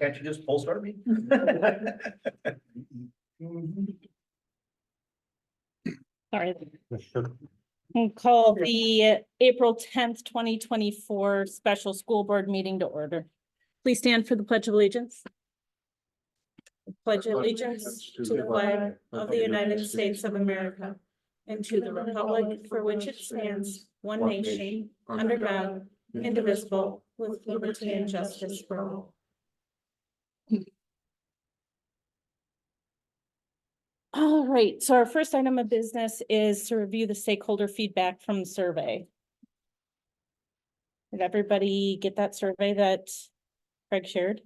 Can't you just poll start me? Sorry. We'll call the April 10th, 2024 special school board meeting to order. Please stand for the Pledge of Allegiance. Pledge allegiance to the flag of the United States of America and to the republic for which it stands, one nation, under God, indivisible, with liberty and justice for all. All right, so our first item of business is to review the stakeholder feedback from the survey. Did everybody get that survey that Craig shared?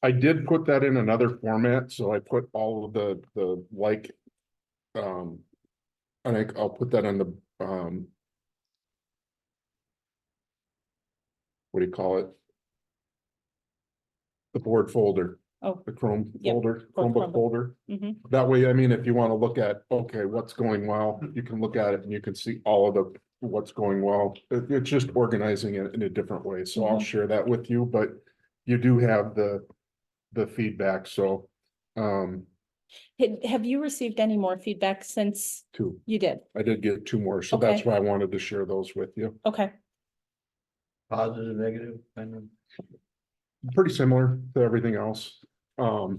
I did put that in another format, so I put all of the like. And I'll put that on the what do you call it? The board folder. Oh. The Chrome Yep. folder, Oh, Chromebook Chromebook. folder. Mhm. That way, I mean, if you want to look at, okay, what's going well, you can look at it and you can see all of the, what's going well. It's just organizing it in a different way. So I'll Mhm. share that with you, but you do have the feedback, so. Have you received any more feedback since Two, you did? I did get two more, so that's Okay. why I wanted to share those with you. Okay, Positive, negative, kind of. Pretty similar to everything else. I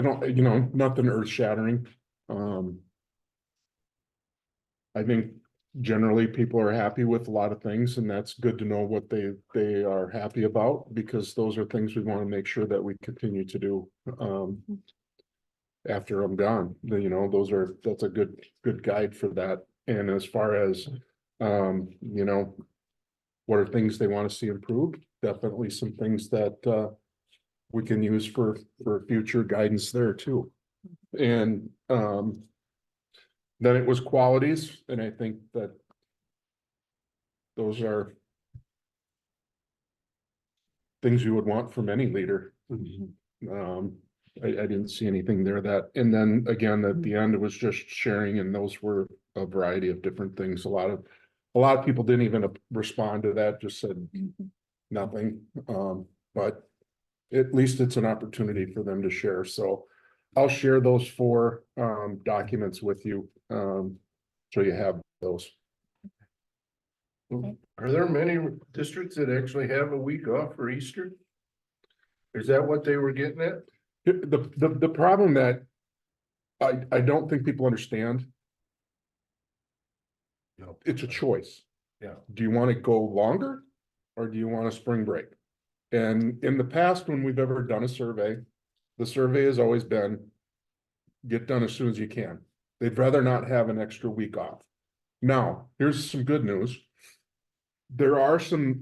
don't, nothing earth shattering. I think generally people are happy with a lot of things, and that's good to know what they are happy about, because those are things we want to make sure that we continue to do. After I'm gone, that's a good guide for that. And as far as, what are things they want to see improved? Definitely some things that, we can use for future guidance there too. And, then it was qualities, and I think that those are things you would want from any leader. I didn't see anything there that, and then again, at the end, it was just sharing, and those were a variety of different things. A lot of people didn't even respond to that, just said nothing. But at least it's an opportunity for them to share. So I'll share those four documents with you. So you have those. Are there many districts that actually have a week off for Easter? Is that what they were getting at? The problem that I don't think people understand. No. It's a choice. Yeah. Do you want to go longer or do you want a spring break? And in the past, when we've ever done a survey, the survey has always been get done as soon as you can. They'd rather not have an extra week off. Now, here's some good news. There are some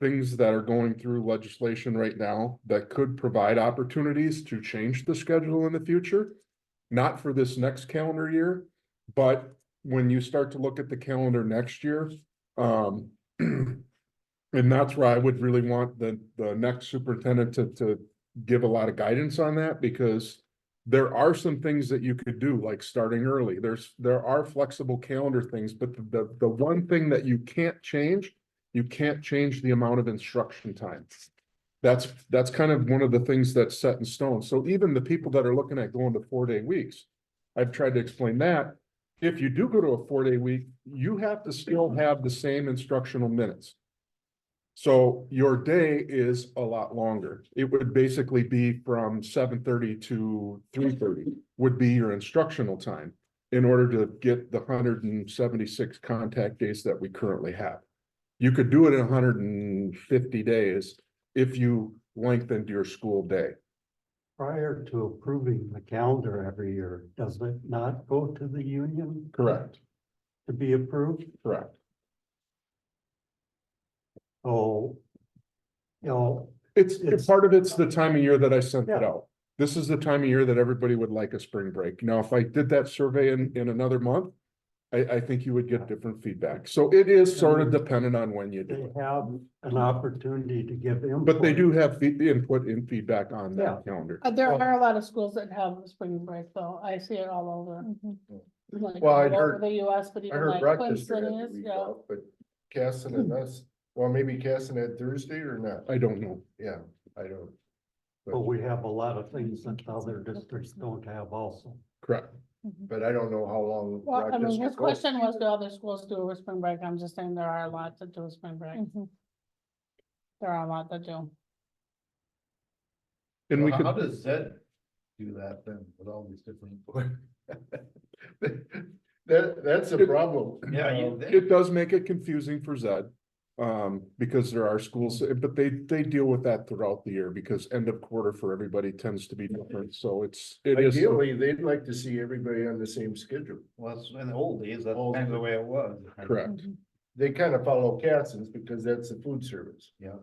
things that are going through legislation right now that could provide opportunities to change the schedule in the future. Not for this next calendar year, but when you start to look at the calendar next year, and that's where I would really want the next superintendent to give a lot of guidance on that, because there are some things that you could do, like starting early. There are flexible calendar things, but the one thing that you can't change the amount of instruction time. That's kind of one of the things that's set in stone. So even the people that are looking at going to 4-day weeks, I've tried to explain that. If you do go to a 4-day week, you have to still have the same instructional minutes. So your day is a lot longer. It would basically be from 7:30 to 3:30 would be your instructional time in order to get the 176 contact days that we currently have. You could do it in 150 days if you lengthened your school day. Prior to approving the calendar every year, does it not go to the union Correct, to be approved? correct. So, It's It's- part of it's the time of year that I sent it Yeah. out. This is the time of year that everybody would like a spring break. Now, if I did that survey in another month, I think you would get different feedback. So it is sort of dependent on when you do they it. have an opportunity to give input. But they do have input and feedback on that Yeah. calendar. There are a lot of schools that have spring break, though. I see it all over. like Well, all I'd over heard- the US, but I even heard like Twin Rochester had the Cities, week yeah. off, but Casson and us, well, maybe Casson had Thursday or not, I don't know. yeah, I don't. But we have a lot of things that other districts don't have also. Correct. But I don't know how long. Well, I mean, Rochester his goes. question was, do other schools do over spring break? I'm just saying there are a lot that do spring break. Mhm. There are a lot that do. And we How could, does Zed do that then with all these different? That's a problem. Yeah, it does make it confusing for Zed. Because there are schools, but they deal with that throughout the year because end of quarter for everybody tends to be different. So it is. Ideally, they'd like to see everybody on the same schedule. Well, that's in the old days, that's kind of the way it was. Correct. They kind of follow Casson's because that's the food service. Yeah.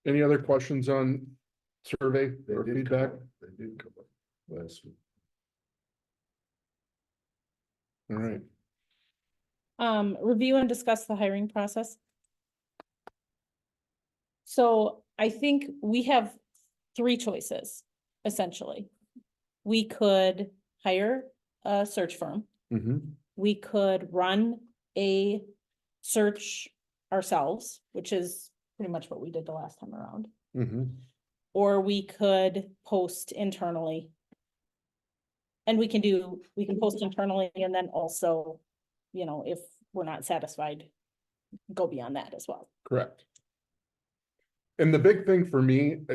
Any other questions on survey They or did feedback? come up. They did come up last week. All right. Review and discuss the hiring process. So I think we have three choices, essentially. We could hire a search firm. Mhm. We could run a search ourselves, which is pretty much what we did the last time around. Mhm. Or we could post internally. And we can post internally and then also, you know, if we're not satisfied, go beyond that as well. Correct. And the big thing for me,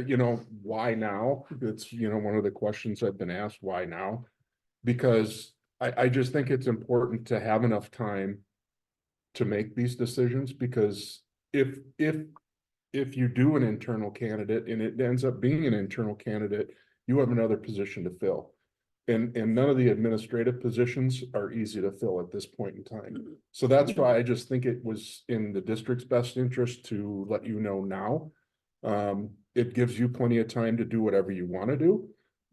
why now? It's, one of the questions I've been asked, why now? Because I just think it's important to have enough time to make these decisions, because if you do an internal candidate and it ends up being an internal candidate, you have another position to fill. And none of the administrative positions are easy to fill at this point in time. So that's why I just think it was in the district's best interest to let you know now. It gives you plenty of time to do whatever you want to do.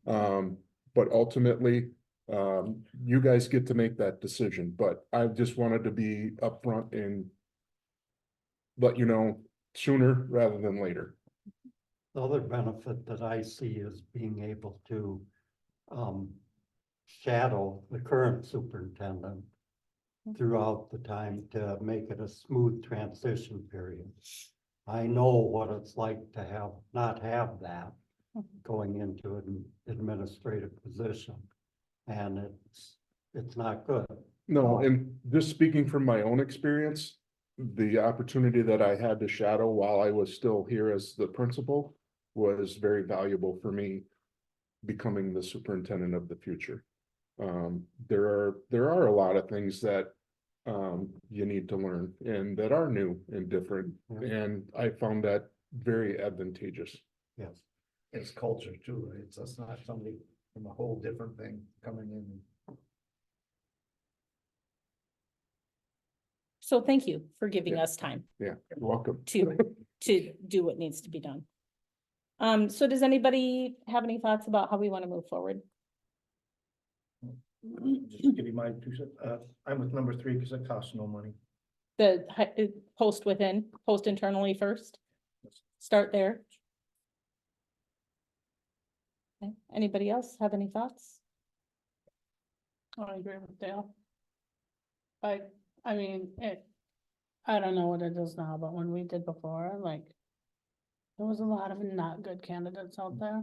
But ultimately, you guys get to make that decision, but I just wanted to be upfront and let you know sooner rather than later. The other benefit that I see is being able to shadow the current superintendent throughout the time to make it a smooth transition period. I know what it's like to not have that going into an administrative position. And it's not good. No, and just speaking from my own experience, the opportunity that I had to shadow while I was still here as the principal was very valuable for me becoming the superintendent of the future. There are a lot of things that you need to learn and that are new and different, and I found that very advantageous. Yes. It's culture too, right? So it's not somebody from a whole different thing coming in. So thank you for giving Yeah. us time Yeah, you're welcome. to do what needs to be done. So does anybody have any thoughts about how we want to move forward? Just give you my 2 cents. I'm with number 3 because it costs no money. Post internally first? Start there. Okay. Anybody else have any thoughts? I agree with Dale. I mean, I don't know what it is now, but when we did before, like, there was a lot of not good candidates out there.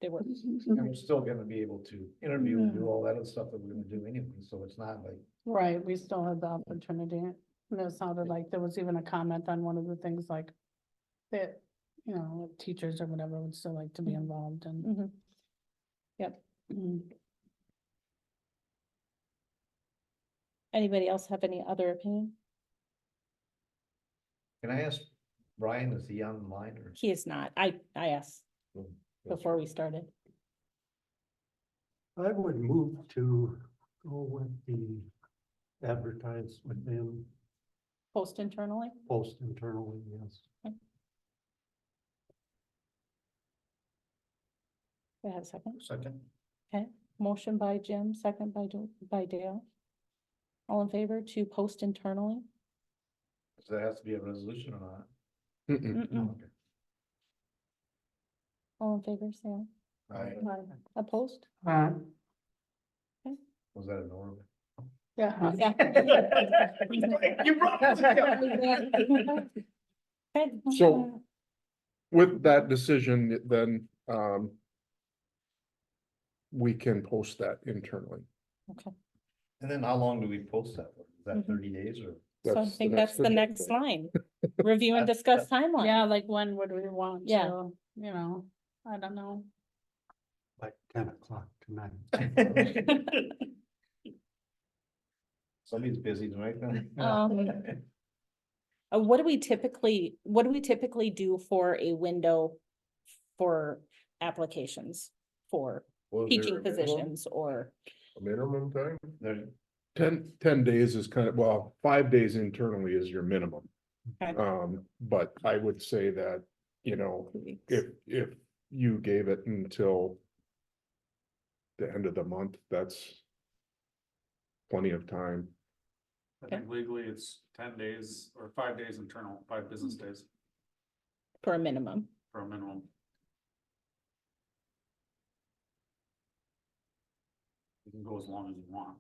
They were. And we're still gonna be able to interview and do all that other stuff that we're gonna do anyway, so it's not like. Right, we still had the opportunity. And it sounded like there was even a comment on one of the things like that, teachers or whatever would still like to be involved and. Mhm. Yep. Mm. Anybody else have any other opinion? Can I ask Brian, is he online or? He is not. I asked before we started. I would move to go with the advertise within, Post internally? post internally, yes. Do I have a second? Second, Okay, motion by Jim, second by Dale. All in favor to post internally? so there has to be a resolution or not? Mm-mm. Mm-mm. Okay. All in favor, say I, aye. Aye. Opposed? was that an order? Yeah. Yeah. You brought it up. Okay. So- With that decision, then, we can post that internally. And then how long do we post that? For? Is that Mhm. 30 days or? So I That's think the that's the next agenda. line. Review and discuss timeline. Yeah, like when would we want Yeah. to, you know, I don't know. Like 10 o'clock tonight. Somebody's busy tonight then. What do we typically do for a window for applications for Was there teaching a minimum- positions or? a Minimum time? There- 10 days is kind of, well, 5 days internally is your minimum. Okay. But I would say that, you know, 2 weeks? if you gave it until the end of the month, that's plenty of time. I think legally it's 10 days or 5 days internal, 5 business days For a minimum. for a minimum. You can go as long as you want.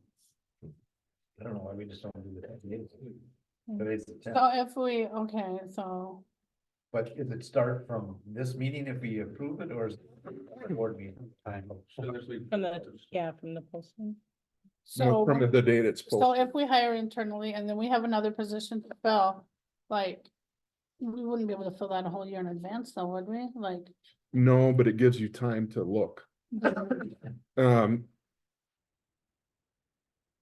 I don't know why we just don't do the 10 days. Today's the 10th. So if we, okay, so, But is it start from this meeting if we approve it or is it the board meeting? Time. From the, yeah, from the posting. so. From the date it's So posted. if we hire internally and then we have another position to fill, like, we wouldn't be able to fill that a whole year in advance though, would we? Like. No, but it gives you time to look.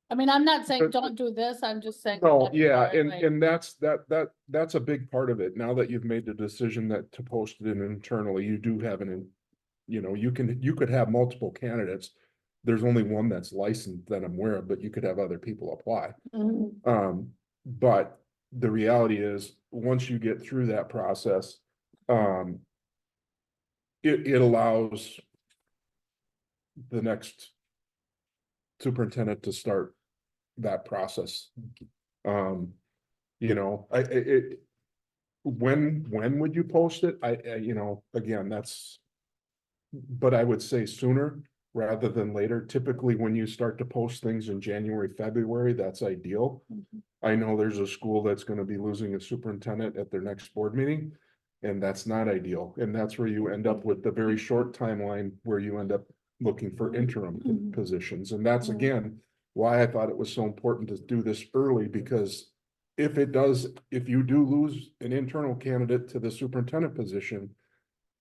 I mean, I'm not saying But- don't do this, I'm just saying. No, that yeah, part, and, like- and that's a big part of it. Now that you've made the decision that to post it in internally, you do have you know, you could have multiple candidates. There's only one that's licensed that I'm aware of, but you could have other people apply. Mhm. But the reality is, once you get through that process, it allows the next superintendent to start that process. You know, when would you post it? You know, again, but I would say sooner rather than later. Typically, when you start to post things in January, February, that's ideal. Mhm. I know there's a school that's gonna be losing a superintendent at their next board meeting. And that's not ideal. And that's where you end up with the very short timeline where you end up looking for interim Mhm. positions. And that's Mhm. again, why I thought it was so important to do this early, because if you do lose an internal candidate to the superintendent position,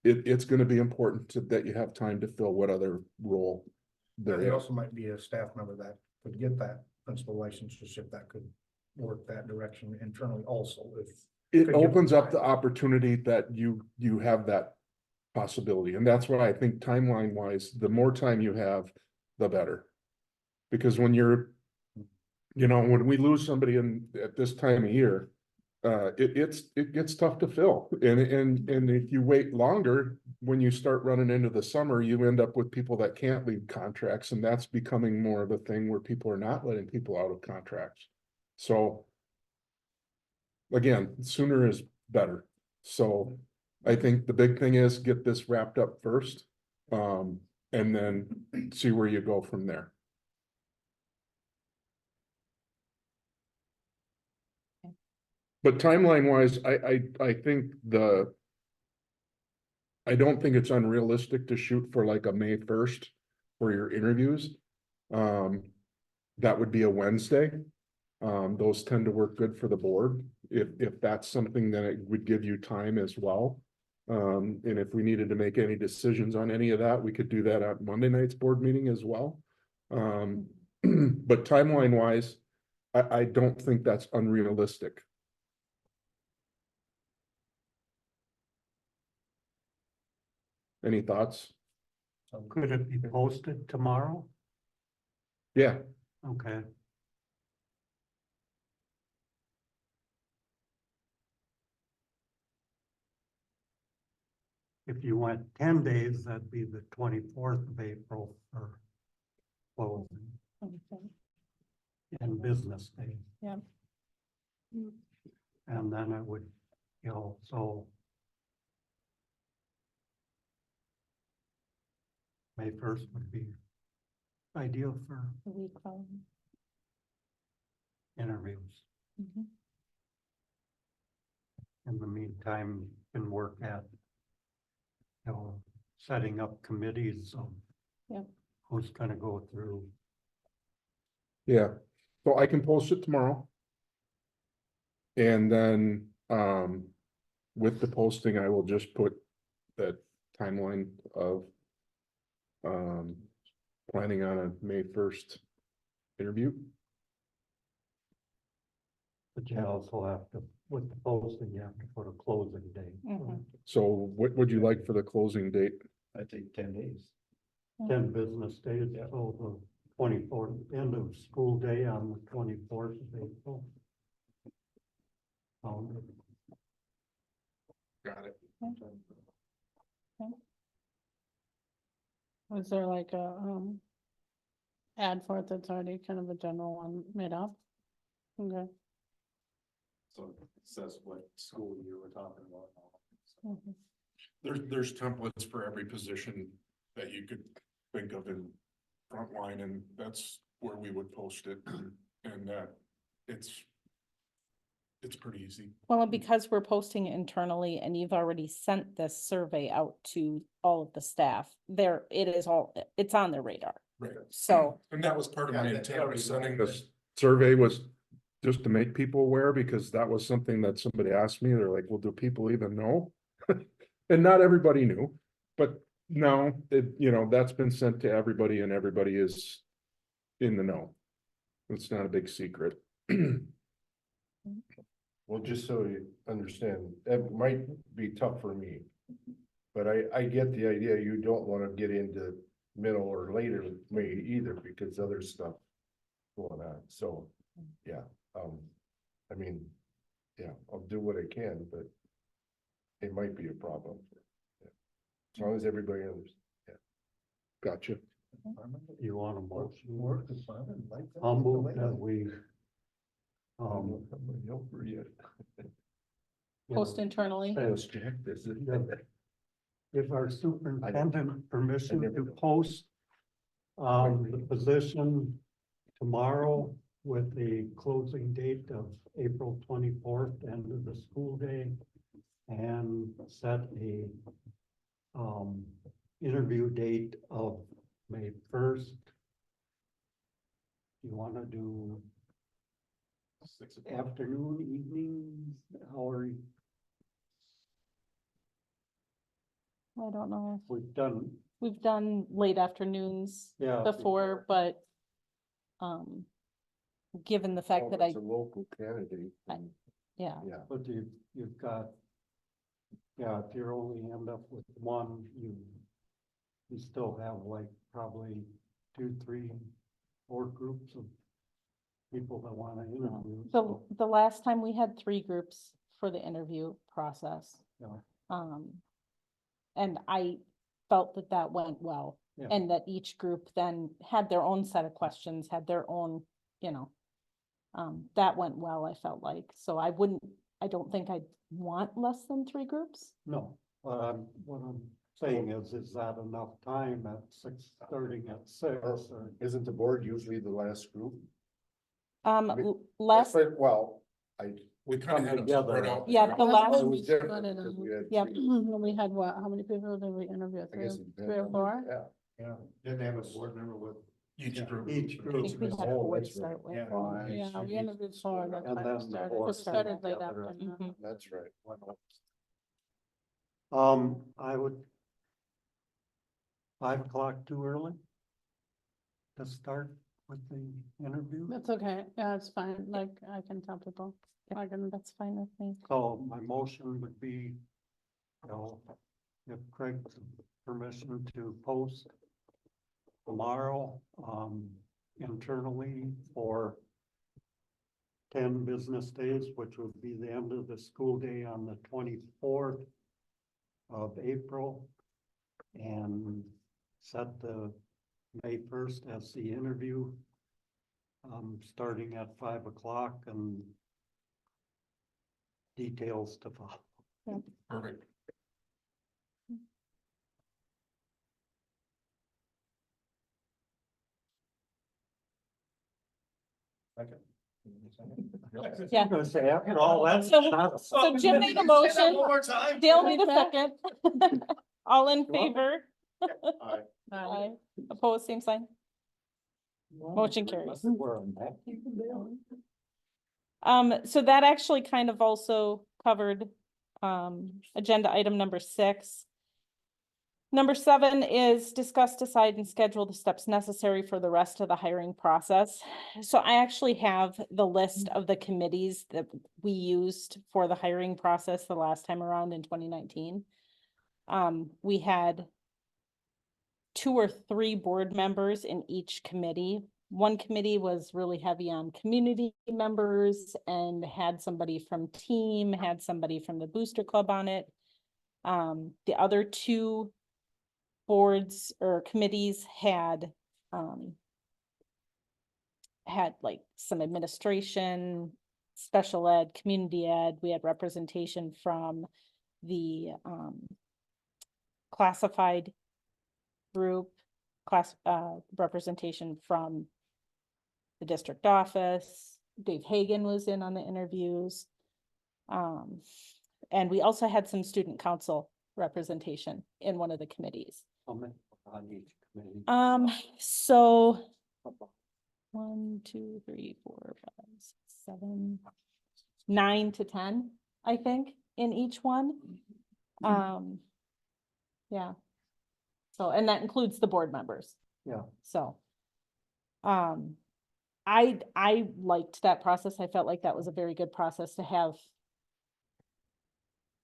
it's gonna be important that you have time to fill what other role there There is. also might be a staff member that could get that principal licensure that could work that direction internally also if. It could give opens them up the time. opportunity that you have that possibility, and that's why I think timeline wise, the more time you have, the better. Because when when we lose somebody at this time of year, it gets tough to fill, and if you wait longer, when you start running into the summer, you end up with people that can't leave contracts, and that's becoming more of a thing where people are not letting people out of contracts. So. Again, sooner is better. So I think the big thing is get this wrapped up first. And then see where you go from there. But timeline wise, I think I don't think it's unrealistic to shoot for like a May 1st for your interviews. That would be a Wednesday. Those tend to work good for the board, if that's something that it would give you time as well. And if we needed to make any decisions on any of that, we could do that at Monday night's board meeting as well. But timeline wise, I don't think that's unrealistic. Any thoughts? Could it be posted tomorrow? Yeah, Okay. If you went 10 days, that'd be the 24th of April for closing Okay. and business day. Yeah. And then it would, so May 1st would be ideal for The week following. interviews. Mhm. In the meantime, can work at, setting up committees of Yep. who's gonna go through. Yeah, so I can post it tomorrow. And then, with the posting, I will just put that timeline of. Planning on a May 1st interview. But you also have to, with the posting, you have to put a closing date. Mhm. So what would you like for the closing date? I think 10 days. 10 business days, so the 24th, end of school day on the 24th of April. Got it. Was there like a, ad for it that's already kind of a general one made up? Okay. So it says what school year we're talking about. Mhm. There's templates for every position that you could think of in frontline, and that's where we would post it, and it's pretty easy. Well, and because we're posting it internally and you've already sent this survey out to all of the staff, it's on their radar. Right. So, And that was part of my Yeah, they intent already of sending know. this survey, was just to make people aware, because that was something that somebody asked me. They're like, well, do people even know? And not everybody knew, but no, that's been sent to everybody and everybody is in the know. It's not a big secret. Well, just so you understand, that might be tough for me. But I get the idea, you don't wanna get into middle or later May either, because other stuff going on, so, yeah, I mean, yeah, I'll do what I can, but it might be a problem. Yeah. As long as everybody understands. Gotcha. You want a motion? Work department, like that. I'll move that we. Over yet. Post internally. Let's check this. Give our superintendent permission never to know. post. The position tomorrow with the closing date of April 24th, end of the school day. And set a, interview date of May 1st. You wanna do 6 o'clock. afternoon, evening, or I don't know. we've done, We've done late afternoons yeah. before, but given the fact that It's a local candidate. yeah, Yeah, But you've got, yeah, if you only end up with one, you still have like probably 2, 3, 4 groups of people that wanna interview. the last time we had 3 groups for the interview process. Yeah. And I felt that went well. Yeah. And that each group then had their own set of questions, had their own, that went well, I felt like. So I don't think I'd want less than 3 groups. No, what I'm saying is that enough time at 6, starting at 6 or? isn't the board usually the last group? Last, Well, We kind of had them together. spread out. Yeah, the last- it was different because we had. Yep. three. We had what, how many people did we interview? I Three, guess it three or depends. 4? Yeah. Yeah, didn't they have a board member with? Each group. Each I group. think we had Oh, 4 to that's right. start with. Yeah. Yeah, we interviewed 4, that's And why then we the started, board it started late together. afternoon. Mhm. That's right. I would. 5 o'clock too early? To start with the interview? That's okay, yeah, it's fine, like, I can tell people, I can, That's fine with me. So my motion would be, if Craig's permission to post tomorrow, internally for 10 business days, which would be the end of the school day on the 24th of April. And set the May 1st as the interview, starting at 5 o'clock and details to follow. Perfect. Yeah. I'm gonna say, after all that. So Jim made a motion, more time. Dale made a second. All in favor? Aye. Aye. Opposed, same sign. Motion carries. So that actually kind of also covered, agenda item number 6. Number 7 is discuss, decide, and schedule the steps necessary for the rest of the hiring process. So I actually have the list of the committees that we used for the hiring process the last time around in 2019. We had 2 or 3 board members in each committee. One committee was really heavy on community members and had somebody from team, had somebody from the Booster Club on it. The other 2 boards or committees had like some administration, special ed, community ed. We had representation from the classified group, representation from the district office. Dave Hagan was in on the interviews. And we also had some student council representation in one of the committees. On each committee. So 1, 2, 3, 4, 5, 6, 7, 9 to 10, I think, in each one. Yeah. So, and that includes the board members. Yeah. So, I liked that process. I felt like that was a very good process to have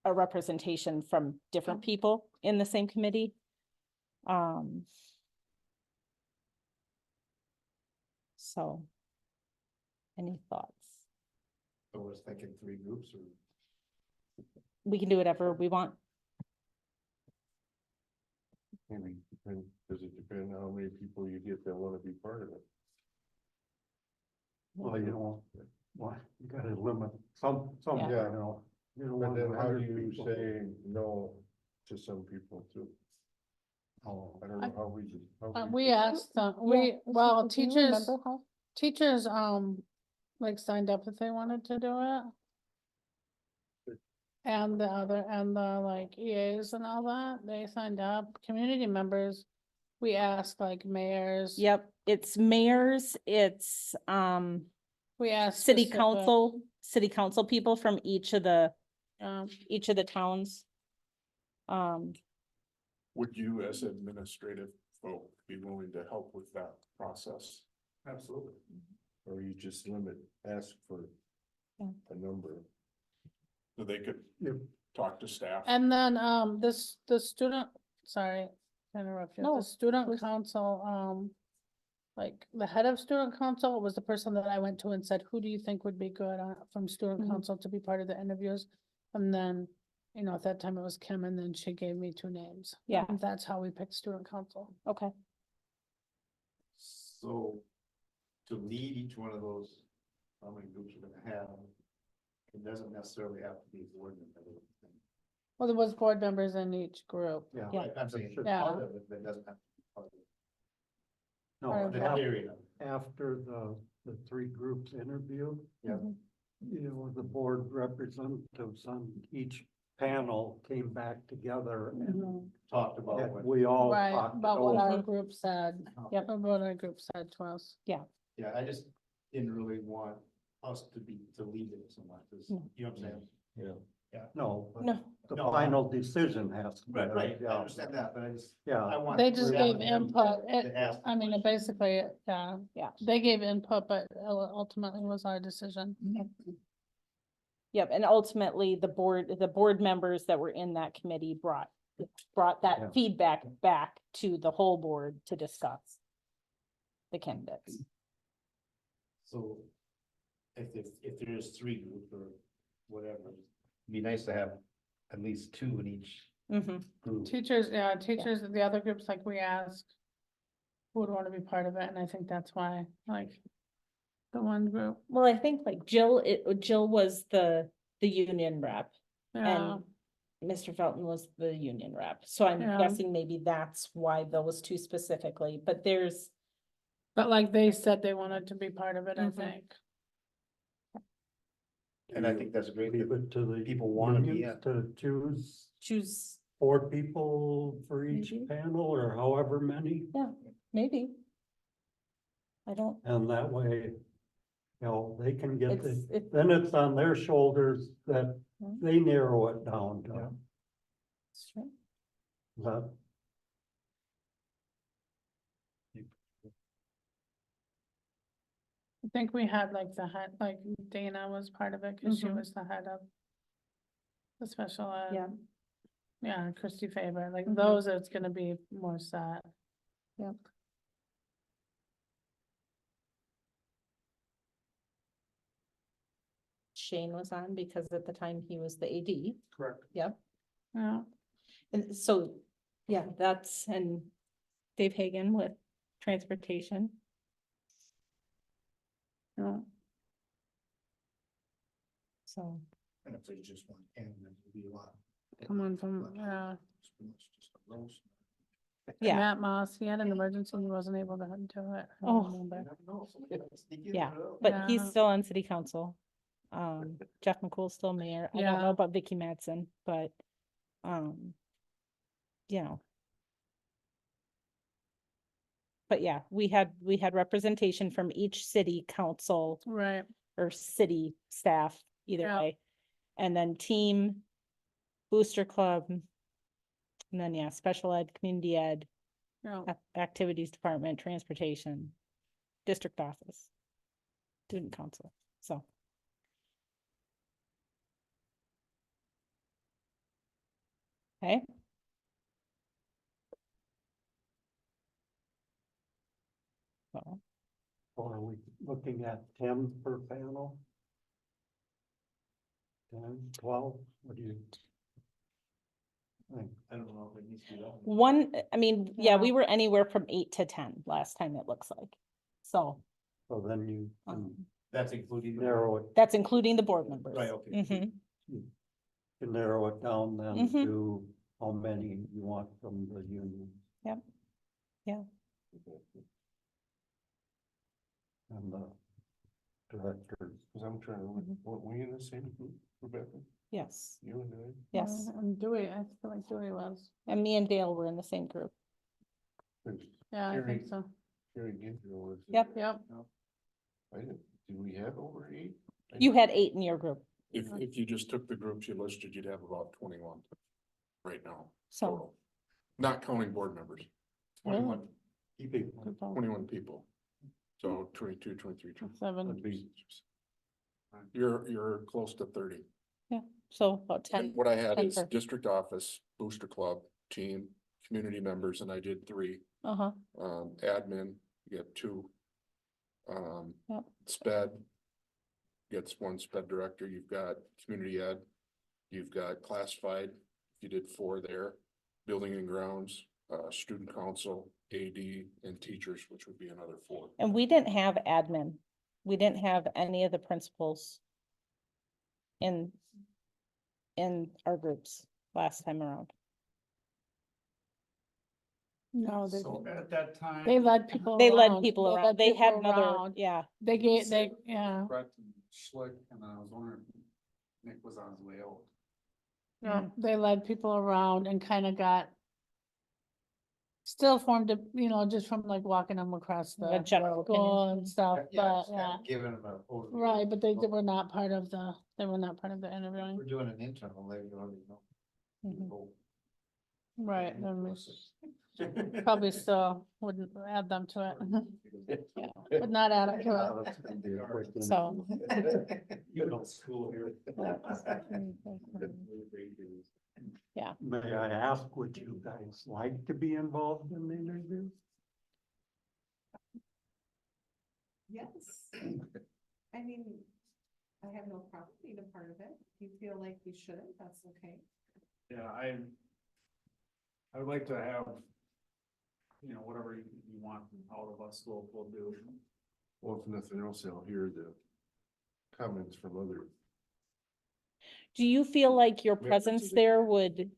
a representation from different people in the same committee. So, any thoughts? I was thinking 3 groups or. We can do whatever we want. Maybe, does it depend on how many people you get that wanna be part of it? Well, you know, well, you gotta limit some, Yeah. you know. You don't But want then how do 100 you people. say no to some people too? Oh, I don't know how we. We asked them, well, teachers, like signed up if they wanted to do it. And the like EAs and all that, they signed up. Community members, we asked like mayors. Yep, it's mayors, it's We asked. city specific, council people from each of the um, towns. Would you as administrative folk be willing to help with that process? Absolutely. Or you just limit, ask for Yeah. a number. So they could talk to staff? And then, the student, sorry, to interrupt you, No, the student please. council, like, the head of student council was the person that I went to and said, who do you think would be good from student Mhm. council to be part of the interviews? And then, you know, at that time it was Kim, and then she gave me 2 names. Yeah. And that's how we picked student council. Okay, So to lead each one of those, how many groups you're gonna have, it doesn't necessarily have to be a board member. Well, there was board members in each group. yeah. Yeah. I'm saying Sure. Yeah. part of it, but it doesn't have to be part of it. No, Or The area of it. after the 3 groups interview. Yeah. Mhm. You know, the board representatives on each panel came back together and Talked about what, we all Right, talked about what over. our group said. Yep. About what our group said to us. yeah, I just didn't really want us to lead it so much, 'cause, No. you know what I'm saying? No, but no, the No, final decision has to be. Right, I yeah. understand that, but I Yeah, want. They just gave them input. to ask I mean, it basically, yeah, yeah, they gave input, but ultimately was our decision. yep, and ultimately, the board members that were in that committee brought Yeah. that feedback back to the whole board to discuss the candidates. So if there is 3 groups or whatever, it'd be nice to have at least 2 in each Mhm. group. Teachers, the other groups, like we asked, who would want to be part of it, and I think that's why, like, the one group, Well, I think like Jill was the union rep. yeah, And Mr. Felton was the union rep, so I'm Yeah. guessing maybe that's why those 2 specifically, but there's But like they said, they wanted to be part of it, I Mhm. think. And I think that's great Leave that it to the people want to be unions to choose Choose, 4 people for each Maybe. panel or however many. maybe. I don't, And that way, you know, they can get it's, the, it, then it's on their shoulders that Mhm. they narrow it down Yeah. to. it's true. That, I think we had like the head, like Dana was part of it, cause she Mhm. was the head of the special ed. Yeah. Yeah, Christy Faber, like Mhm. those, it's gonna be more set. Yep. Shane was on because at the time he was the AD. Correct. Yep. Yeah, And so, yeah, that's, and Dave Hagan with transportation. yeah. So, And if there's just one candidate, it'd be a lot. Someone from, It's pretty much just a roast. yeah, Matt Moss, he had an emergency, he wasn't able to do it. I Oh. remember. yeah, but he's Yeah. still on city council. Jeff McCool's still mayor. I don't know Yeah. about Vicky Madsen, but, you know. But yeah, we had representation from each city council Right, or city staff, either Yeah. way. And then team, booster club. And then, yeah, special ed, community ed, yeah, activities department, transportation, district office, student council, so. Okay, so, or are we looking at 10 per panel? 10, 12, what do you? think? I don't know if it needs to be that. one, I mean, yeah, we Yeah. were anywhere from 8 to 10 last time, it looks like. So, So then you can um, That's including. narrow it, that's including the board members. Right, okay. Mhm. can narrow it down then Mhm. to how many you want from the union. Yep. Yeah. And the directors. Cause I'm trying to, weren't we in the same group, Rebecca? Yes, You and I? yes, And Dewey, I feel like Dewey was, and me and Dale were in the same group. yeah, I think Carrie. so, Carrie Gabriel was. Yep. yep. I didn't, did we have over 8? You had 8 in your group, If you just took the groups you listed, you'd have about 21 right now, so. total. Not counting board members, 21, People. 21 people. So 22, 23, 24. Seven, You're close to 30. So about And 10, what I had 10 is per- district office, booster club, team, community members, and I did 3. uh-huh, Admin, you get 2. Yep. Sped gets 1 sped director, you've got community ed, you've got classified, you did 4 there. Building and grounds, student council, AD, and teachers, which would be another 4. and we didn't have admin. We didn't have any of the principals in our groups last time around. no, So at that time. they led people They led around. people led around, they had people another, around. yeah, They gave, yeah, Brett and Schlick, and I was wondering if Nick was on his way out. yeah, they led people around and kind of got. Still formed a, just from like walking them across a the general school opinion. and stuff, but yeah. Giving them a. overview. Right, but they were not part of the, they were not part of the interviewing, We're doing an internal, they already know. Mhm. right, then we probably still wouldn't add them to it. Yeah, would not add them to it, so. You know, school here. Yeah, May I ask, would you guys like to be involved in the interview? Yes. I mean, I have no problem being a part of it. If you feel like we should, that's okay. Yeah, I would like to have, whatever you want out of us, we'll do. Well, if nothing else, I'll hear the comments from other. do you feel like your Yeah, presence absolutely. there would?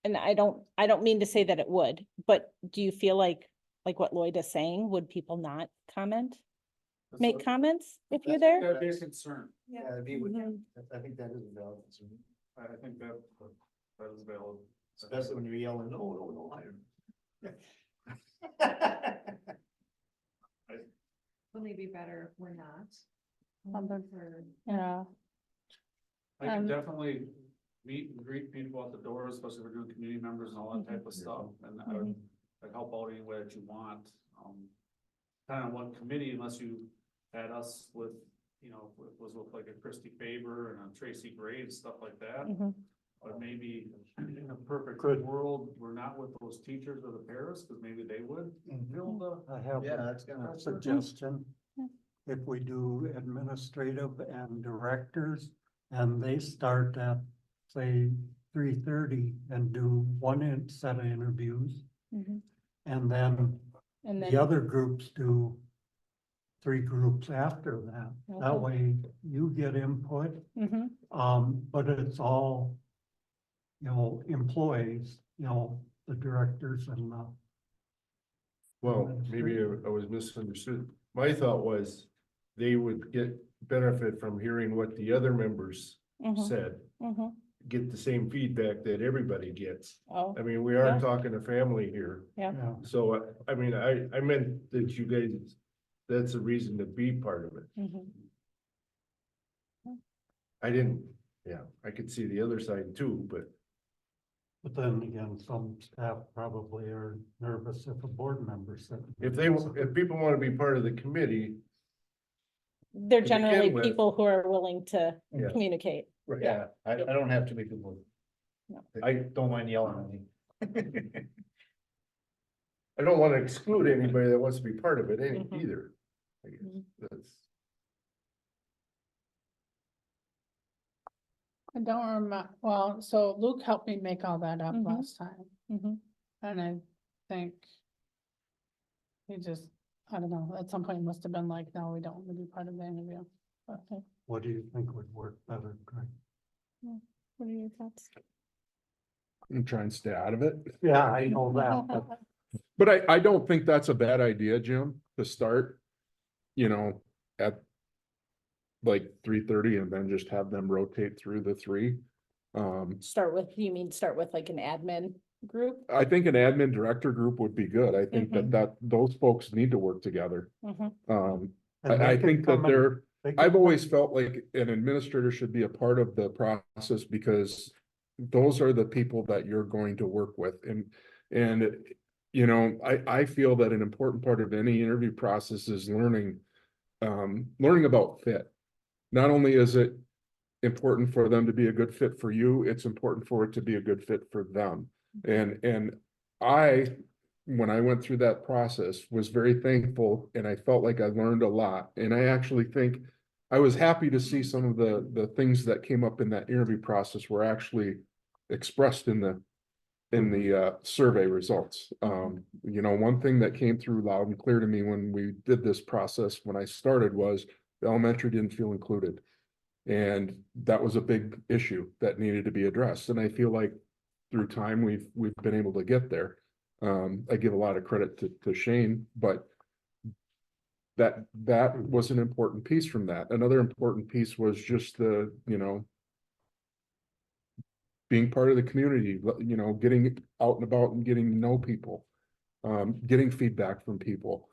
And I don't mean to say that it would, but do you feel like like what Lloyd is saying, would people not comment? That's Make what- comments if you're there? That'd be a concern. Yeah. it'd be with- Mhm. I think that is a valid concern, I think that is valid. especially when you're yelling, no, no, no, higher. So maybe better if we're not. Something. Or- Yeah, I can Um, definitely meet and greet people at the door, especially if we're doing community members and all that type of stuff, and I would, I'd help out any way that you want. Kind of one committee, unless you had us with, you know, was with like a Christy Faber and a Tracy Graves, stuff like that. Mhm. But maybe in a perfect Good. world, we're not with those teachers or the paras, because maybe they would build a. I have Yeah, a that's gonna. a suggestion. Yeah. If we do administrative and directors, and they start at, say, 3:30 and do set of interviews, Mhm. and then and the then, other groups do 3 groups after that. That Okay. way you get input, Mhm. but it's all, employees, the directors and the. Well, maybe I was misunderstood. My thought was they would get benefit from hearing what the other members Mhm. said, Mhm. get the same feedback that everybody gets. Oh, I mean, we are Yeah. talking a family here. Yeah, So I mean, I meant that you guys, that's a reason to be part of it. mhm. I didn't, yeah, I could see the other side too, but but then again, some staff probably are nervous if a board member said. if people want to be part of the committee, They're To begin generally with- people who are willing to Yeah. communicate. Yeah, I don't have too many people. No. I don't mind yelling at me. I don't want to exclude anybody that wants to be part of it Mhm. either. I guess Mhm. that's. I don't remember, well, so Luke helped me make all that up Mhm. last time, Mhm. and I think he just, I don't know, at some point he must have been like, no, we don't want to be part of the interview. But, What do you think would work better, Greg? What are your thoughts? And try and stay out of it. Yeah, I know that, but But I don't think that's a bad idea, Jim, to start, at like 3:30 and then just have them rotate through the 3. Start with, you mean start with like an admin group? I think an admin director group would be good. I think that those folks need to work together. Mhm. and I they can think that come in- they can I've always come- felt like an administrator should be a part of the process because those are the people that you're going to work with and I feel that an important part of any interview process is learning about fit. Not only is it important for them to be a good fit for you, it's important for it to be a good fit for them. And when I went through that process, was very thankful and I felt like I learned a lot. And I actually think I was happy to see some of the things that came up in that interview process were actually expressed in the survey results. One thing that came through loud and clear to me when we did this process, when I started, was the elementary didn't feel included. And that was a big issue that needed to be addressed. And I feel like through time, we've been able to get there. I give a lot of credit to Shane, but that was an important piece from that. Another important piece was just being part of the community, getting out and about and getting to know people, getting feedback from people,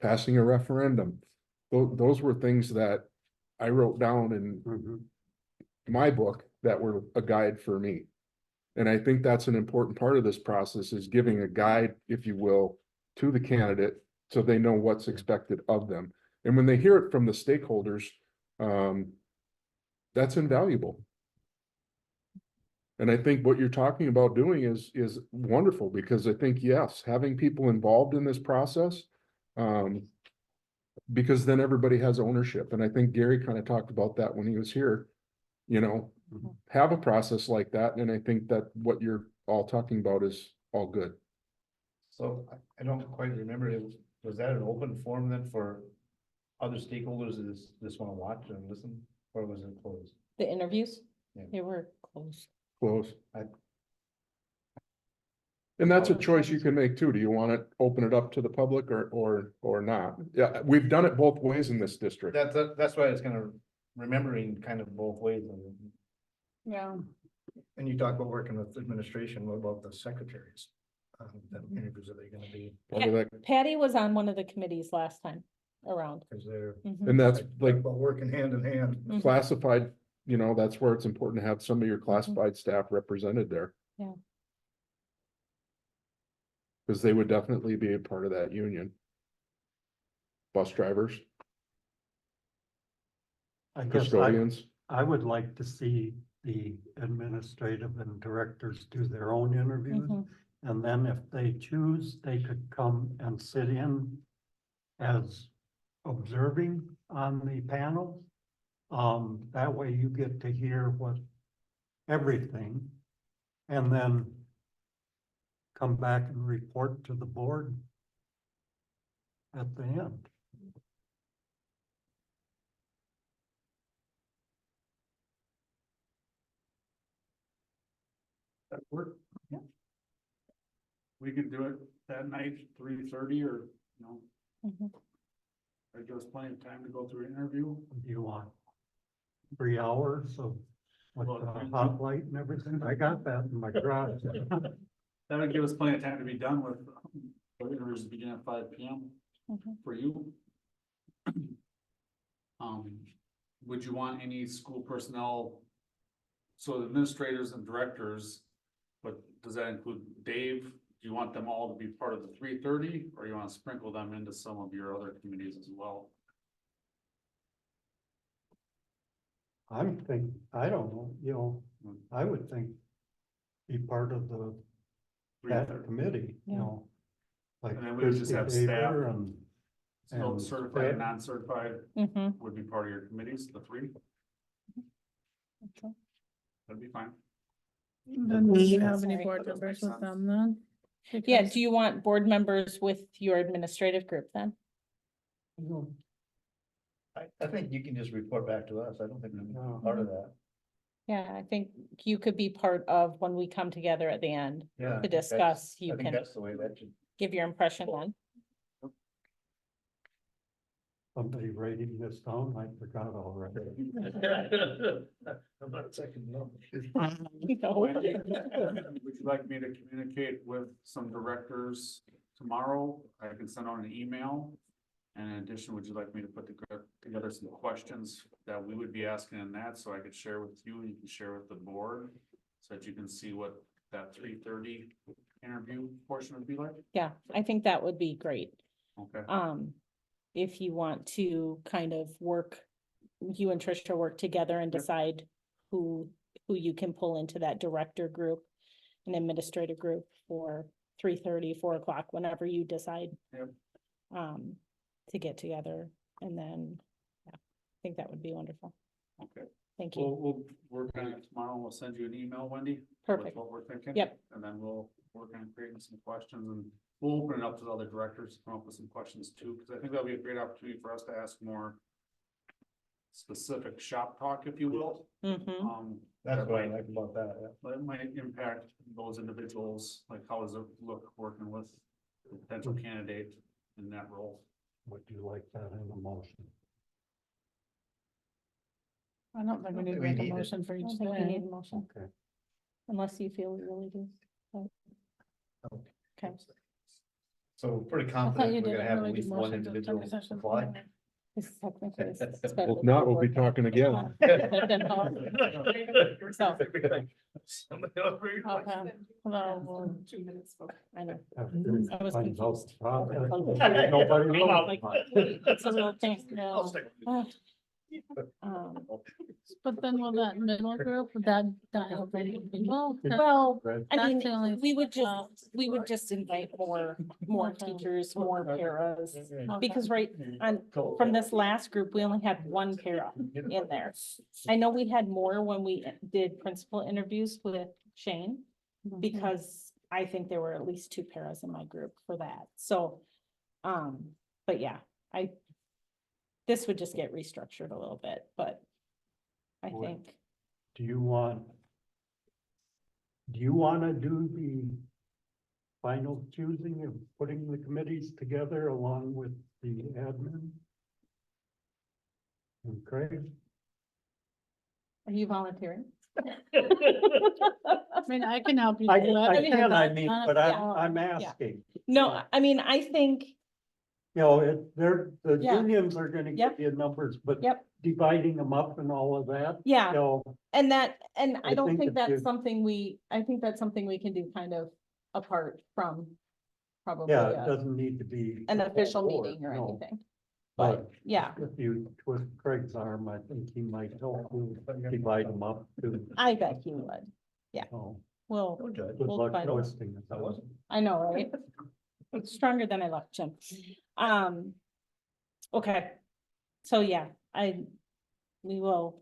passing a referendum. Those were things that I wrote down in Mhm. my book that were a guide for me. And I think that's an important part of this process is giving a guide, if you will, to the candidate so they know what's expected of them. And when they hear it from the stakeholders, that's invaluable. And I think what you're talking about doing is wonderful because I think, yes, having people involved in this process, because then everybody has ownership. And I think Gary kind of talked about that when he was here, have a process like that. And I think that what you're all talking about is all good. So I don't quite remember, was that an open forum then for other stakeholders that just want to watch and listen, or was it closed? The interviews? Yeah. They were closed. Close. And that's a choice you can make too. Do you want to open it up to the public or not? Yeah, we've done it both ways in this district. That's why it's kind of remembering kind of both ways. Yeah, And you talk about working with administration, what about the secretaries? That interviews, are they gonna be, Part of that- Patty was on one of the committees last time around. because they're. Mhm. And that's Talk like about working hand in hand. Mhm. classified, you know, that's where it's important to have some of your classified staff represented there. Yeah. Because they would definitely be a part of that union. Bus drivers, I guess custodians. I would like to see the administrative and directors do their own interviews. Mhm. And then if they choose, they could come and sit in as observing on the panel. That way you get to hear everything. And then come back and report to the board at the end. That work? Yeah. We could do it that night, 3:30 or, you know, Mhm. that gives us plenty of time to go through an interview. Do you want 3 hours of with Well, the hot light and everything? I got that in my garage. That would give us plenty of time to be done with, the interviews begin at 5 PM Mhm. for you. Would you want any school personnel? So administrators and directors, but does that include Dave? Do you want them all to be part of the 3:30, or you want to sprinkle them into some of your other committees as well? I don't know, I would think be part of that 3:30. committee, Yeah. Like And then we would just Christie have staff. Faber and So and certified and staff. non-certified Mhm. would be part of your committees, the three, Okay. that'd be fine. then do you have any Sorry. board That does members make with sense. them then? Yeah, Because- do you want board members with your administrative group then? I think you can just report back to us. I don't think we can Yeah. be part of that. Yeah, I think you could be part of when we come together at the end Yeah. I to think that's- discuss. I You think can that's the way that should. give your impression then. Somebody writing this down, I forgot already. I'm not second, no. No. Wendy, would you like me to communicate with some directors tomorrow? I can send out an email. And in addition, would you like me to put together some questions that we would be asking in that, so I could share with you, and you can share with the board? So that you can see what that 3:30 interview portion would be like? Yeah, I think that would be great. Okay, If you want to kind of work, you and Trisha work together and Yep. decide who you can pull into that director group and administrative group for 3:30, 4 o'clock, whenever you decide. Yep. To get together, and then, yeah, I think that would be wonderful. okay. Thank you. We'll work on it tomorrow. We'll send you an email, Wendy. with Perfect. What we're thinking. Yep. And then we'll work on creating some questions, and we'll open it up to the other directors to come up with some questions too, because I think that'll be a great opportunity for us to ask more specific shop talk, if you will. Mhm. That's that what I might- like about that, yeah. That might impact those individuals, like how does it look working with a potential candidate in that role? Would you like that in a motion? I don't think we need to we make a need it. motion for I each don't think we need day. a motion, Okay. unless you feel we really do. Okay. So pretty I thought confident you we're gonna didn't have really at do least one motions at individual study sessions apply. anyway. This is technically. it's Well, better if not, we'll be than- talking again. So, Okay, well, we'll- 2 minutes. I know. After I was find out confused. the problem, Okay. nobody I'm knows. like, it's a little thing, no. Um, But then will that middle group, would that have any people? Well, Right. I That's the only- mean, we would just invite more Okay. teachers, more paras. Okay. Because from this last group, we only had one para in there. I know we had more when we did principal interviews with Shane, because I think there were at least 2 paras in my group for that, so. But yeah, this would just get restructured a little bit, but I Would- think, Do you wanna do final choosing of putting the committees together along with the admin? And Craig? Are you volunteering? I mean, I can help you. I, do it. I mean, can, I I've mean, done it but before. I'm Yeah. asking, No, I mean, I think, you know, the Yeah. unions are gonna Yep. give you numbers, but yep, dividing them up and all of that, you yeah, know, and I I don't think think if that's you- something I think that's something we can do kind of apart from probably yeah, it doesn't need to be. an the whole official board, meeting or no. anything. But, But yeah, if you twist Craig's arm, I think he might help you divide them up too. I bet he would. So, Well, No judge. good We'll luck find out. twisting it. That wasn't. I know, right? It's stronger than I left Jim. Okay. So yeah, we will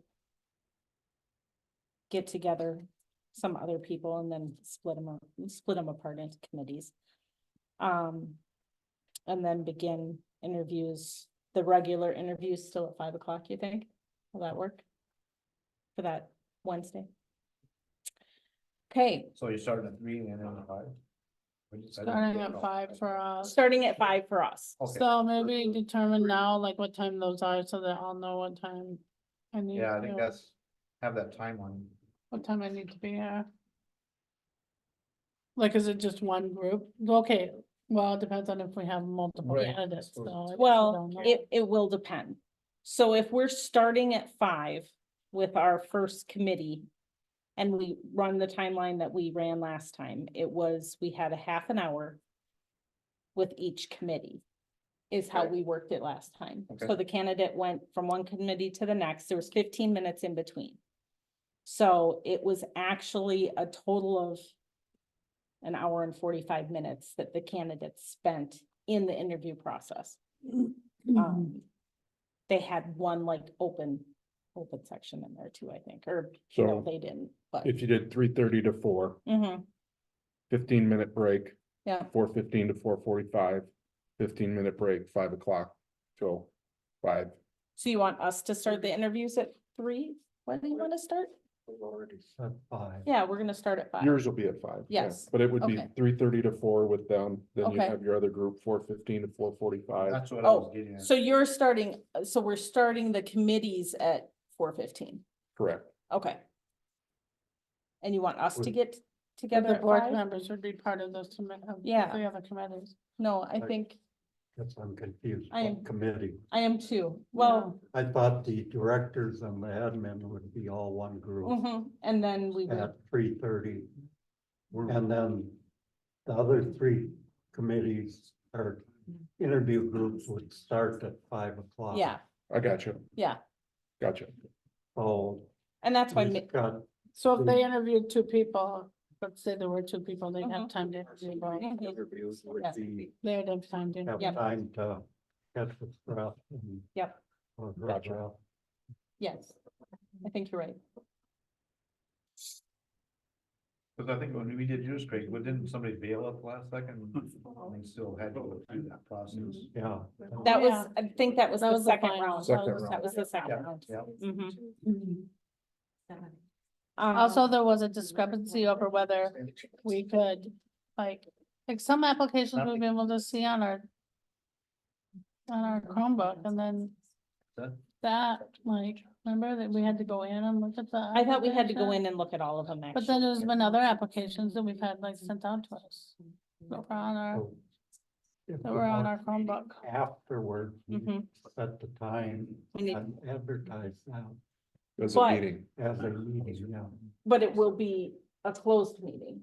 get together some other people and then split them apart into committees. And then begin interviews, the regular interviews still at 5 o'clock, you think? Will that work? For that Wednesday? Okay, So you're starting at 3 and then at 5? What'd you say? Starting at 5 for us. starting at 5 for us. Okay, So maybe determine now like what time those are so that I'll know what time. I need yeah, I think to- that's, have that timeline. What time I need to be here. Like, is it just one group? Okay, well, it depends on if we have multiple Right. candidates, so. I don't Well, know. it will depend. So if we're starting at 5 with our first committee. And we run the timeline that we ran last time, we had a half an hour. With each committee. Is how we worked it last time. Okay. So the candidate went from one committee to the next, there was 15 minutes in between. So it was actually a total of. An hour and 45 minutes that the candidates spent in the interview process. They had one like open section in there too, I think, or no, So they didn't, but. if you did 3:30 to 4, Mhm, 15-minute break, yeah, 4:15 to 4:45, 15-minute break, 5 o'clock till 5. so you want us to start the interviews at 3? When do you want to start? We've already said 5. Yeah, we're gonna start at 5. Yours will be at 5. yeah, Yes. But it would be Okay. 3:30 to 4 with them, then you Okay. have your other group, 4:15 to 4:45. That's what I was Oh, getting at. so we're starting the committees at 4:15, Correct. okay. And you want us to Would- get But together the at board 5? members would be part of those, Yeah. the other committees. No, I Right. think Guess I'm confused. I am- What committee? I am too, well, I thought the directors and the admin would be all one group and then we would, at 3:30. And then the other 3 committees or interview groups would start at 5 o'clock. yeah, I got you. yeah, Gotcha. So and that's why, we've got, So if they interviewed 2 people, let's say there were 2 people, they'd have Mhm. time to interview both. interviews would Yes. be, They would have time to. have Yep. time to catch its breath. and- Yep. or her Gotcha. breath. yes, I think you're right. Cause I think when we did yours, Craig, didn't somebody bail at the last second? And still had to go through that process. Yeah. That was, Yeah. I think that was That the was the second final. round. Second That round. was the second Yeah, round. yeah. Mhm. Also, there was a discrepancy over whether we could, like some applications we've been able to see on our Chromebook, and then That- that, like, remember that we had to go in and look at the. I thought we had to go application? in and look at all of them, But actually. then there's been other applications that we've had like sent out to us. That were on our, So if that the were on board our Chromebook. Afterwards, we Mhm. set the time We need- and advertise that As a But- meeting. as a meeting, yeah. But it will be a closed meeting.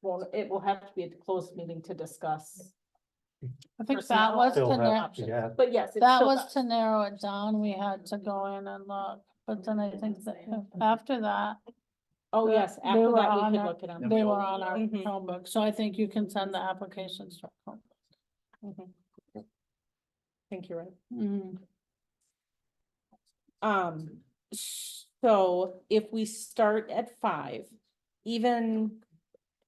Well, it will have to be a closed meeting to discuss, I think Personnel that was Still to have narrow, to add- but yes. it that still was does. to narrow it down. We had to go in and look, but then I think that after that. Oh, the- yes, they after were that, we on could our- look at them. They were on our Mhm. Chromebook, so I think you can send the applications to our Chromebook. Mhm. I think you're right. Mm. So if we start at 5, even,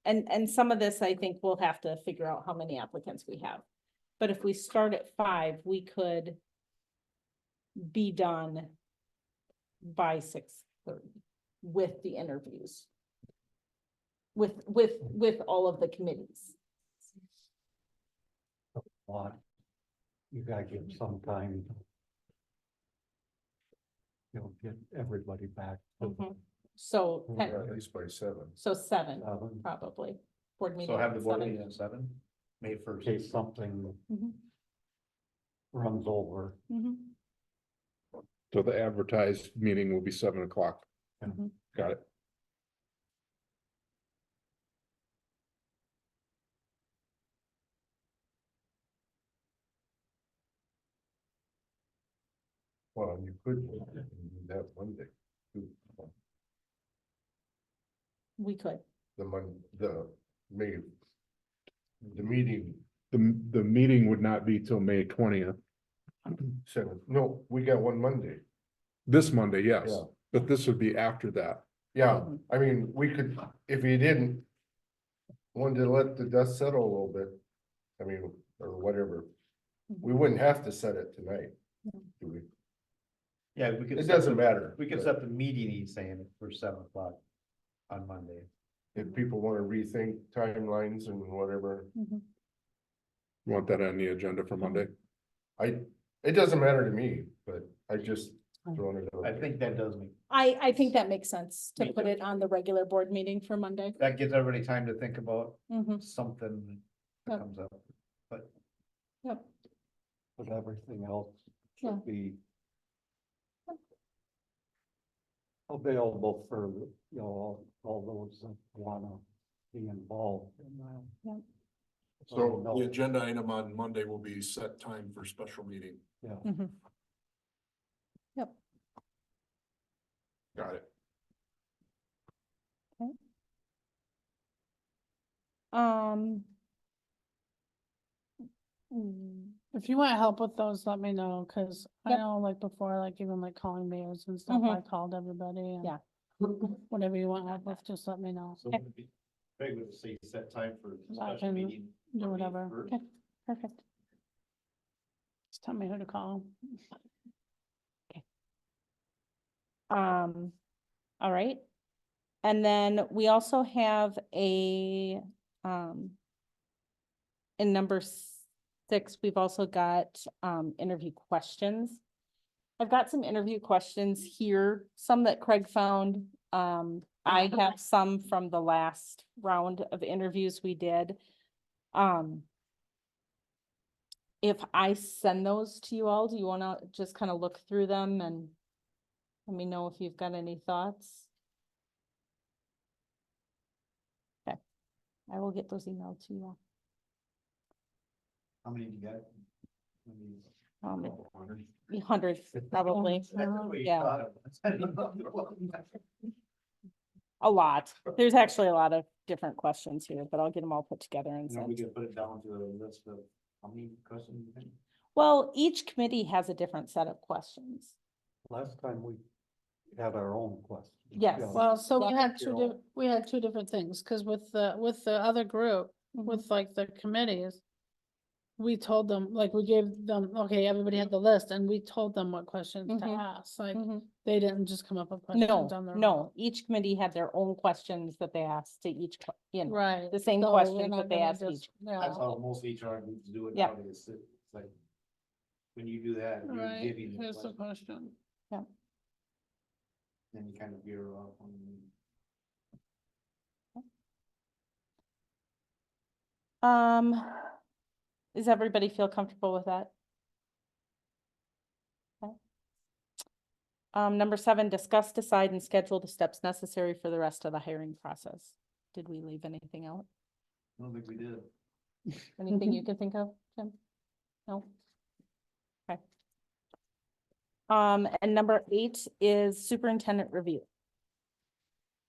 and some of this, I think we'll have to figure out how many applicants we have. But if we start at 5, we could be done by 6:30 with the interviews. With all of the committees. But you gotta give some time. Get everybody back. to Mhm. So, Yeah. At least by 7. so 7, seven, probably. Board meeting. So have the at board 7. meeting at 7, May In 1st. case something Mhm, runs over. mhm, So the advertised meeting will be 7 o'clock. mhm. Got it. Well, you could do that Monday, too. We could. the May. The meeting, The meeting would not be till May 20th. 7, no, we got one Monday. This Monday, yes, Yeah. but this would be after that. Yeah, Mhm. I mean, we could, if you didn't. Wanted to let the dust settle a little bit, I mean, or whatever, we wouldn't have to set it tonight. Do we? Yeah, we could. It set doesn't the- matter. We could but set the meeting, he's saying, for 7 o'clock on Monday. If people wanna rethink timelines and whatever, Mhm. You want that on the agenda for Monday? it doesn't matter to me, but I just throwing it out. I think that does make, I think that makes sense to Me put too. it on the regular board meeting for Monday. that gives everybody time to think about Mhm. something that Yep. comes up. Yep. But everything else Yeah. should be. Available for, all those that wanna be involved in that. So no. the agenda item on Monday will be set time for special meeting. Mhm. Yep. Got it. Um. If you want help with those, let me know, cause I Yep. know like before, like even like calling mayors and stuff, Mhm. I called everybody and. Yeah. Whatever you want help with, just let me know. So would it be, Craig would say set time for I special can meeting. Do on May whatever. 1st. Okay, perfect. Just tell me who to call. All right. And then we also have in number 6, we've also got, interview questions. I've got some interview questions here, some that Craig found. I have some from the last round of interviews we did. If I send those to you all, do you wanna just kind of look through them and let me know if you've got any thoughts? Okay, I will get those emailed to you all. How many do you got? Hundreds, probably. Yeah. A lot. There's actually a lot of different questions here, but I'll get them all put together and And we sent. can put it down to a list of how many questions you think? Well, each committee has a different set of questions. Last time we had our own question. Yes. Well, so we Yeah. had we had two different things, cause with the other group, Mhm. with like the committees. We told them, like, we gave them, okay, everybody had the list and we told them what questions to Mhm. ask, like, Mhm. they didn't just come up with questions No, on their own. no, each committee had their own questions that they asked to each, Right. the same so we're questions not that they gonna asked just- each. yeah. That's how most HR groups do it Yeah. nowadays. It's like, when you do that, you're Right, giving the here's the question, question. then you kind of veer off on. Does everybody feel comfortable with that? Okay. Number 7, discuss, decide, and schedule the steps necessary for the rest of the hiring process. Did we leave anything out? I don't think we did. Anything you can think of, Jim? No? Okay. And number 8 is superintendent review.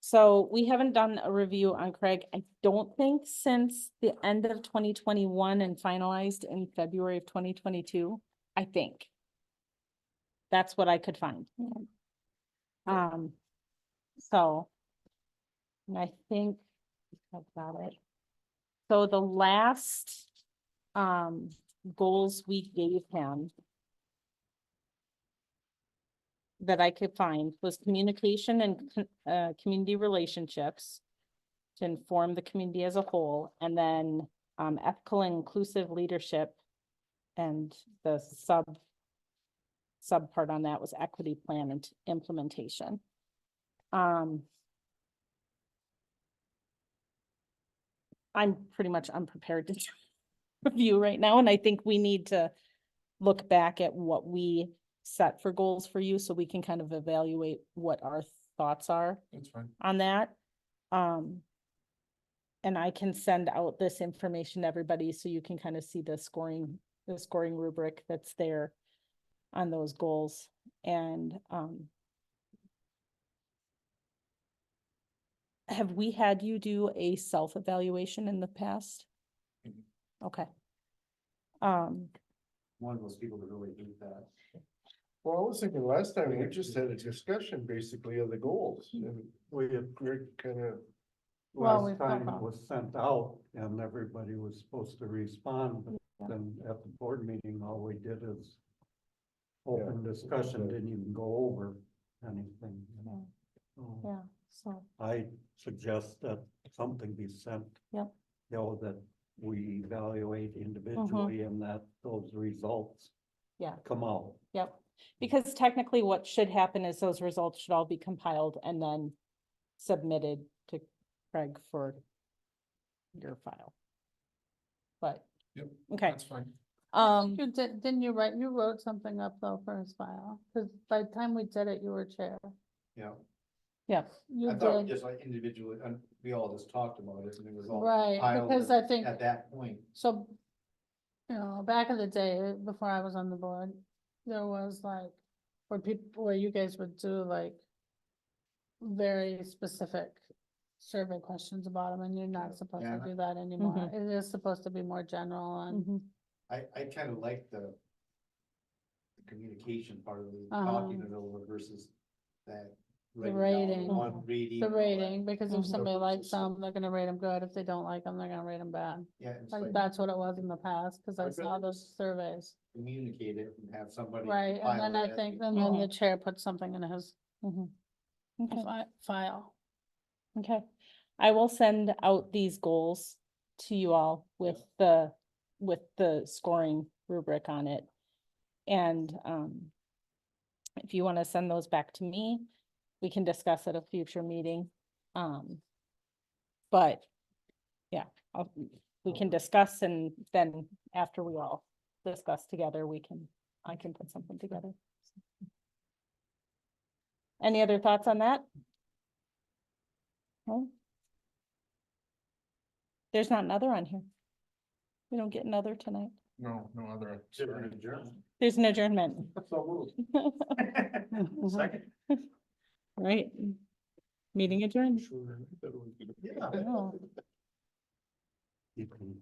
So we haven't done a review on Craig, I don't think since the end of 2021 and finalized in February of 2022, I think. That's what I could find. So. And I think I've got it. So the last, goals we gave him that I could find was communication and community relationships to inform the community as a whole, and then ethical and inclusive leadership And the sub part on that was equity plan and implementation. I'm pretty much unprepared to review right now, and I think we need to look back at what we set for goals for you, so we can kind of evaluate what our thoughts are That's fine. on that. And I can send out this information to everybody so you can kind of see the scoring rubric that's there on those goals. And, have we had you do a self-evaluation in the past? Okay. One of those people that really do that. Well, I was thinking last time, we just had a discussion basically of the goals and We had, we're kind of, Well, last we've time got- it was sent out and everybody was supposed to respond, but then at the board meeting, all we did is open discussion, didn't even go over anything. you know. So Yeah, so, I suggest that something be sent. Yep. You know, that we evaluate individually and that those results yeah, come out. yep. Because technically what should happen is those results should all be compiled and then submitted to Craig for your file. But, Yep, okay, That's fine. um, You did, didn't you write, you wrote something up though for his file, cause by the time we did it, you were chair. Yeah, Yeah, you I thought we did, just like individually, we all just talked about it and it was all right, piled because at I think, that point. so. You know, back in the day, before I was on the board, there was like, where you guys would do like. Very specific survey questions about them, and you're not supposed to Yeah. do that anymore. It is supposed to be more general and. mhm, I kind of like the communication part of it, Uh-huh. talking it over versus that. The writing down rating. One reading. The and all that. rating, because if Mhm. somebody likes them, they're gonna rate them good. If they don't like them, they're gonna rate them bad. Yeah, it's Like, like that's what it was in the past, cause I I'd saw rather those just- surveys. communicate it and have somebody. Right, and compile then it I as think, we and then talk. the chair puts something in his mhm. Okay. file. Okay, I will send out these goals to you all with the scoring rubric on it. And, if you want to send those back to me, we can discuss at a future meeting. But, yeah, we can discuss, and then after we all discuss together, I can put something together. Any other thoughts on that? No? There's not another on here. We don't get another tonight. No other. There's an adjournment. So moved. Second. Right. Meeting adjourned. Yeah. Oh. You can